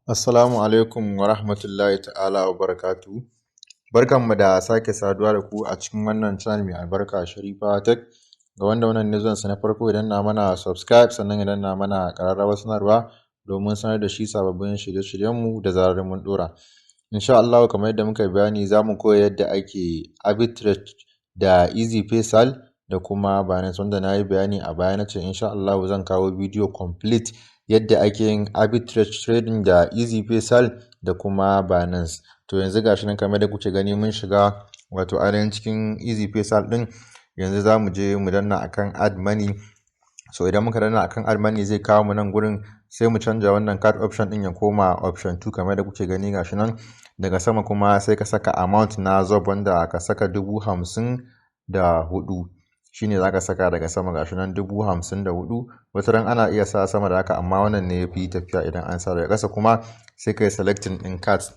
Assalamu alaikum wa rahmatullahi ta'ala wa barakatuhu. Barkanmu da sake saduwa da ku a cikin wannan channel mai albarka Sharifawatech. Ga wanda wannan ne zuwansa na farko, idan na mana subscribe sannan idan na mana ƙararrawar sanarwa domin sanar da shi sababbin shirye-shiryenmu da zarar mun ɗora. Insha Allah, kamar yadda muka bayani, za mu koya yadda ake Abitrage da Ezipay Sarl da kuma Binance, wanda na yi bayani a baya na ce insha Allah zan kawo bidiyo complete yadda ake yin Arbitrage trading da Ezipay Sarl da kuma Binance. To yanzu gashi nan kamar da kuke gani mun shiga wato ainihin cikin Ezipay Sarl din. Yanzu za mu je mu danna akan add money. So idan muka danna akan add money zai kawo mu nan gurin, sai mu canja wannan card option din ya koma option 2 kamar da kuke gani gashi nan. Daga sama kuma sai ka saka amount na zob, wanda ka saka 54,000 shine zaka saka daga sama gashi nan 54,000. Wata ran ana iya sa sama da haka, amma wannan ne yafi tafiya idan an sa daga ƙasa. Kuma sai kai selecting din cards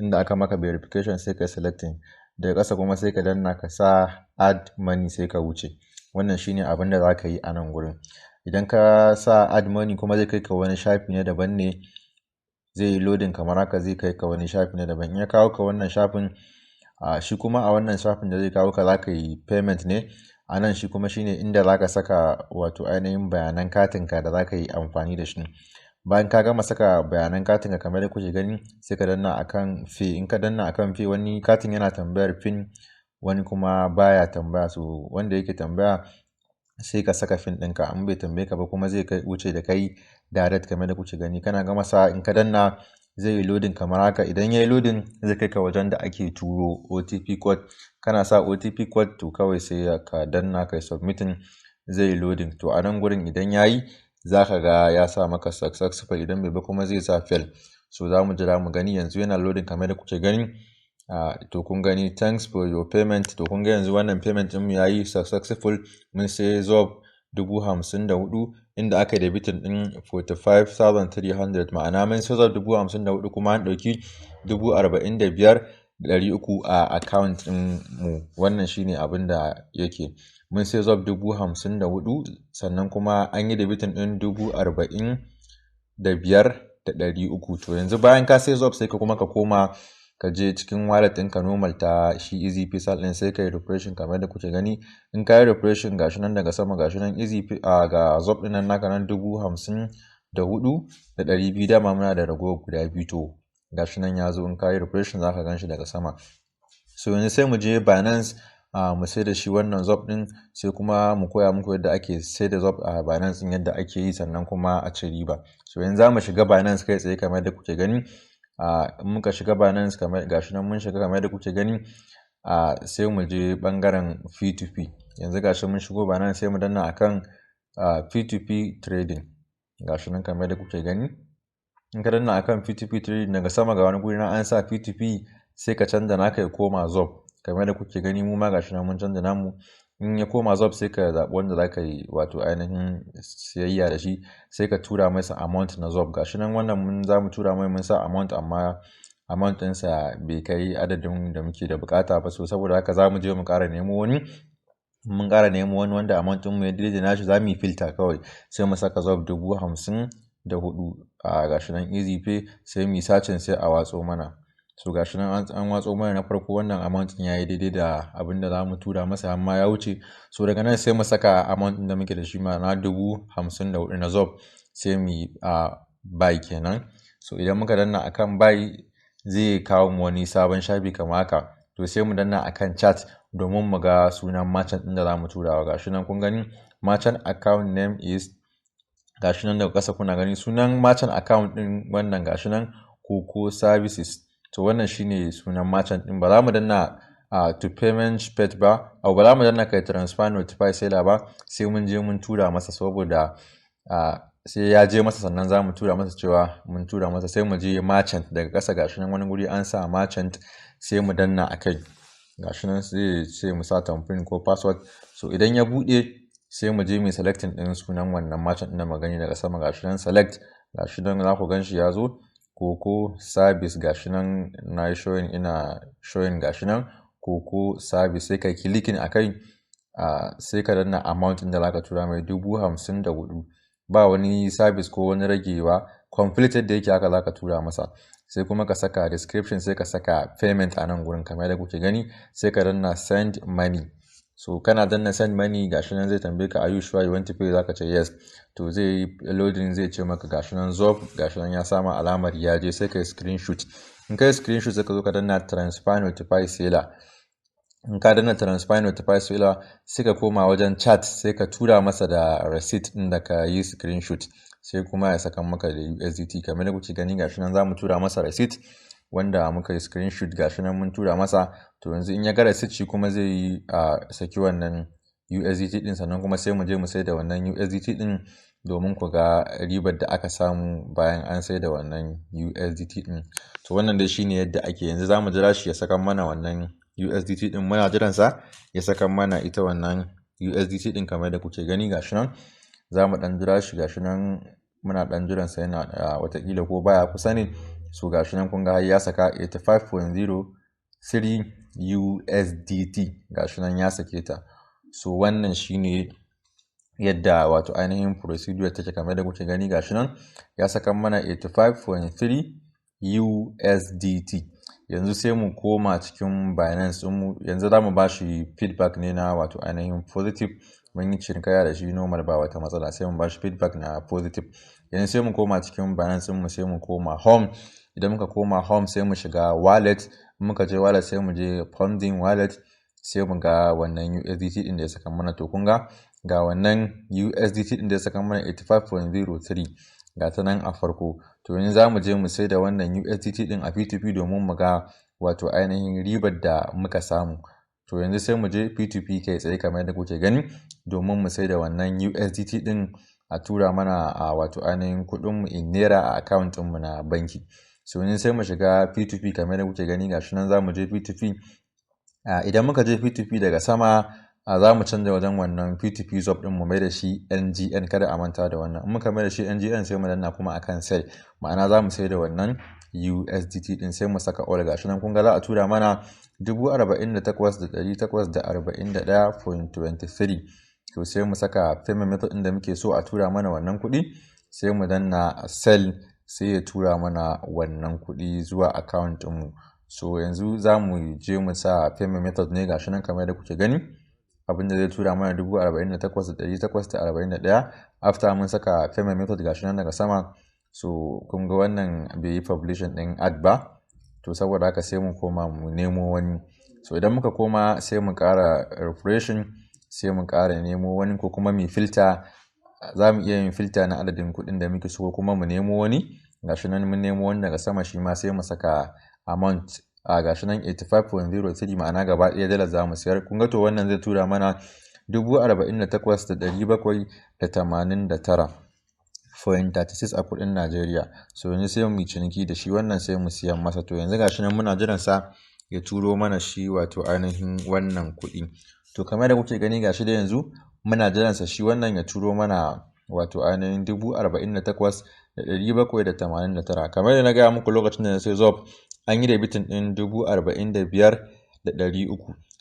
inda aka maka verification, sai kai selecting daga ƙasa kuma sai ka danna ka sa add money sai ka wuce. Wannan shine abin da zaka yi a nan gurin. Idan ka sa add money kuma zai kai ka wani shafi ne daban ne, zai yi loading kamar haka, zai kai ka wani shafi ne daban. In ya kawo ka wannan shafin, shi kuma a wannan shafin da zai kawo ka zaka yi payment ne. A nan shi kuma shine inda zaka saka wato ainihin bayanan katinka da zaka yi amfani da shi. Bayan ka gama saka bayanan katinka kamar da kuke gani, sai ka danna akan pay. In ka danna akan pay, wani katin yana tambayar pin, wani kuma baya tambaya. So wanda yake tambaya sai ka saka pin ɗinka, in bai tambaye ka ba kuma zai kai wuce da kai direct kamar da kuke gani. Kana gama sa, in ka danna zai yi loading kamar haka. Idan ya yi loading zai kai ka wajen da ake turo OTP code. Kana sa OTP code to kawai sai ka danna kai submitting, zai yi loading. To a nan gurin idan ya yi, za ka ga ya sa maka successful, idan bai ba kuma zai sa fail. So za mu jira mu gani. Yanzu yana loading kamar da kuke gani. To kun gani, thanks for your payment. To kun ga yanzu wannan payment ɗin mu ya yi successful. Mun sai zob 54,000 inda aka debitin ɗin 45,300, ma'ana mun sai zob 54,000 kuma an ɗauki 45,300 a account ɗin mu. Wannan shine abin da yake. Mun sai zob 54,000 sannan kuma an yi debitin ɗin 45,300. To yanzu bayan ka sai zob sai ka kuma ka koma ka je cikin wallet ɗinka normal ta shi Ezipay Sarl ɗin, sai ka yi refreshing kamar da kuke gani. In ka yi refreshing gashi nan daga sama gashi nan Ezipay ga zob ɗin nan naka nan 54,200. Dama muna da ragowar guda biyu, to gashi nan ya zo. In ka yi refreshing za ka gan shi daga sama. So yanzu sai mu je Binance mu sai da shi wannan zob ɗin, sai kuma mu koya muku yadda ake sai da zob a Binance ɗin, yadda ake yi, sannan kuma a ci riba. So yanzu za mu shiga Binance kai tsaye kamar da kuke gani. In muka shiga Binance kamar gashi nan mun shiga kamar da kuke gani, sai mu je bangaren P2P. Yanzu gashi mun shigo Binance, sai mu danna akan P2P trading gashi nan kamar da kuke gani. In ka danna akan P2P trading, daga sama ga wani guri na an sa P2P, sai ka canza naka ya koma zob kamar da kuke gani. Mu ma gashi nan mun canza namu. In ya koma zob sai ka zaɓi wanda za ka yi wato ainihin siyayya da shi, sai ka tura masa amount na zob. Gashi nan wannan mun za mu tura mai, mun sa amount, amma amount ɗinsa bai kai adadin da muke da bukata ba. So saboda haka za mu je mu ƙara nemo wani. Mun ƙara nemo wani wanda amount ɗinmu ya daidai nashi, za mu yi filter kawai, sai mu saka zob 54,000 gashi nan Ezipay, sai mu yi sacin, sai a watso mana. So gashi nan an watso mana na farko. Wannan amount ɗin ya yi daidai da abin da za mu tura masa, amma ya wuce. So daga nan sai mu saka amount ɗin da muke da shi ma na 54,000 na zob, sai mu yi buy kenan. So idan muka danna akan buy, zai kawo mu wani sabon shafi kamar haka. To sai mu danna akan chat domin mu ga sunan merchant ɗin da za mu turawa. Gashi nan kun gani, merchant account name is, gashi nan daga ƙasa kuna gani sunan merchant account ɗin wannan gashi nan, Coco Services. To wannan shine sunan merchant ɗin. Ba za mu danna to payment paid ba, ba za mu danna kai transfer notify seller ba, sai mun je mun tura masa, saboda sai ya je masa sannan za mu tura masa cewa mun tura masa. Sai mu je merchant daga ƙasa gashi nan wani guri an sa merchant, sai mu danna akai. Gashi nan sai mu sa thumbprint ko password. So idan ya buɗe, sai mu je mu selecting ɗin sunan wannan merchant ɗin da magani daga sama. Gashi nan select, gashi nan za ku gan shi ya zo Coco Service. Gashi nan na yi showing, ina showing gashi nan Coco Service. Sai ka clicking akai, sai ka danna amount ɗin da za ka tura mai 54,000. Ba wani service ko wani ragewa complete yadda yake haka zaka tura masa, sai kuma ka saka description, sai ka saka payment a nan gurin kamar yadda kuke gani, sai ka danna send money. So kana danna send money, gashi nan zai tambaye ka are you sure you want to pay, zaka ce yes. To zai yi loading, zai ce maka gashi nan zob, gashi nan ya sama alamar ya je, sai ka yi screenshot. In ka yi screenshot sai ka zo ka danna transfer notify seller. In ka danna transfer notify seller sai ka koma wajen chat, sai ka tura masa da receipt din da ka yi screenshot, sai kuma ya saka maka da USDT kamar da kuke gani. Gashi nan zamu tura masa receipt wanda muka yi screenshot, gashi nan mun tura masa. To yanzu in ya ga receipt shi kuma zai yi saki wannan USDT din, sannan kuma sai mu je mu sai da wannan USDT din domin ku ga ribar da aka samu bayan an sai da wannan USDT din. To wannan dai shine yadda ake. Yanzu zamu jira shi ya saka mana wannan USDT din, muna jiran sa ya saka mana ita wannan USDT din kamar da kuke gani. Gashi nan zamu dan jira shi, gashi nan muna dan jiran sa, yana watakila ko baya kusa ne. So gashi nan kun ga ya saka 85.03 USDT, gashi nan ya sake ta. So wannan shine yadda wato ainihin procedure take kamar da kuke gani. Gashi nan ya saka mana 85.3 USDT. Yanzu sai mu koma cikin Binance mu, yanzu zamu bashi feedback ne na wato ainihin positive. Mun yi cinikaya da shi normal, ba wata matsala, sai mu bashi feedback na positive. Yanzu sai mu koma cikin Binance mu, sai mu koma home. Idan muka koma home sai mu shiga wallet, muka je wallet sai mu je funding wallet, sai mu ga wannan USDT din da ya saka mana. To kun ga wannan USDT din da ya saka mana 85.03 ga ta nan a farko. To yanzu zamu je mu sai da wannan USDT din a P2P domin mu ga wato ainihin ribar da muka samu. To yanzu sai mu je P2P kai tsaye kamar yadda kuke gani domin mu sai da wannan USDT din a tura mana a wato ainihin kuɗin mu in naira a account mu na banki. So yanzu sai mu shiga P2P kamar yadda kuke gani. Gashi nan zamu je P2P. Idan muka je P2P daga sama za mu canza wajen wannan P2P zob din mu mai da shi NGN, kada a manta da wannan. In muka mai da shi NGN sai mu danna kuma akan sell, ma'ana za mu sai da wannan USDT din, sai mu saka all. Gashi nan kun ga za a tura mana 48,841.23. to sai mu saka payment method din da muke so a tura mana wannan kuɗi, sai mu danna sell, sai ya tura mana wannan kuɗi zuwa account mu. So yanzu za mu je mu sa payment method ne, gashi nan kamar da kuke gani. Abinda zai tura mana 48,841 after mun saka payment method gashi nan daga sama. So kun ga wannan bai yi publishing din ad ba, to saboda haka sai mu koma mu nemo wani. So idan muka koma sai mu ƙara refreshing, sai mu ƙara nemo wani, ko kuma mu filter. Za mu iya yin filter na adadin kuɗin da muke so, ko kuma mu nemo wani. Gashi nan mun nemo wani daga sama, shi ma sai mu saka amount gashi nan 85.03, ma'ana gaba ɗaya dala za mu sayar. Kun ga to wannan zai tura mana 48,789.36 a kuɗin Najeriya. So yanzu sai mu yi ciniki da shi wannan, sai mu siyan masa. To yanzu gashi nan muna jiran sa ya turo mana shi wato ainihin wannan kuɗi. To kamar da kuke gani gashi da yanzu muna jiran sa shi wannan ya turo mana wato ainihin 48,789. Kamar da na gaya muku lokacin da na sai zob, an yi debitin ɗin 45,300.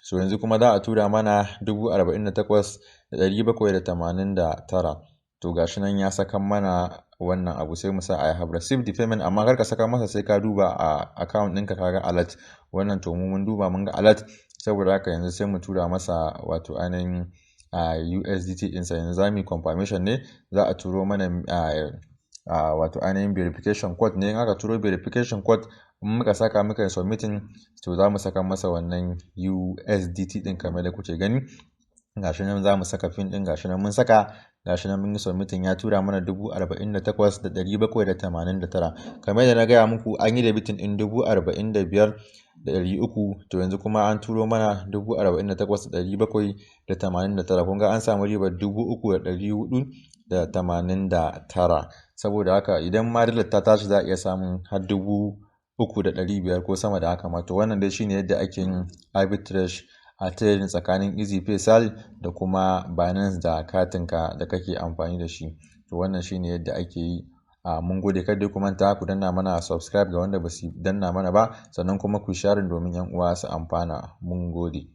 So yanzu kuma za a tura mana 48,789. To gashi nan ya saka mana wannan abu, sai mu sa I have received the payment. Amma kar ka saka masa sai ka duba a account ɗinka kaga alert. Wannan to mu mun duba mun ga alert, saboda haka yanzu sai mu tura masa wato ainihin USDT ɗinsa. Yanzu za mu yi confirmation ne, za a turo mana wato ainihin verification code ne. In aka turo verification code, muka saka muka submitting, to za mu saka masa wannan USDT din kamar da kuke gani. Gashi nan za mu saka pin din, gashi nan mun saka, gashi nan mun yi submitting, ya tura mana 48,789. kamar da na gaya muku an yi debitin din 45,300. to yanzu kuma an turo mana 48,789. kun ga an samu ribar 3,489. saboda haka idan ma ta tashi za a iya samun har 3,500 ko sama da haka ma. To wannan dai shine yadda ake yin arbitrage a trading tsakanin Ezipay Sarl da kuma Binance da katinka da kake amfani da shi. To wannan shine yadda ake yi. Mun gode, kada ku manta ku danna mana subscribe ga wanda ba su danna mana ba, sannan kuma ku share domin yan uwa su amfana. Mun gode.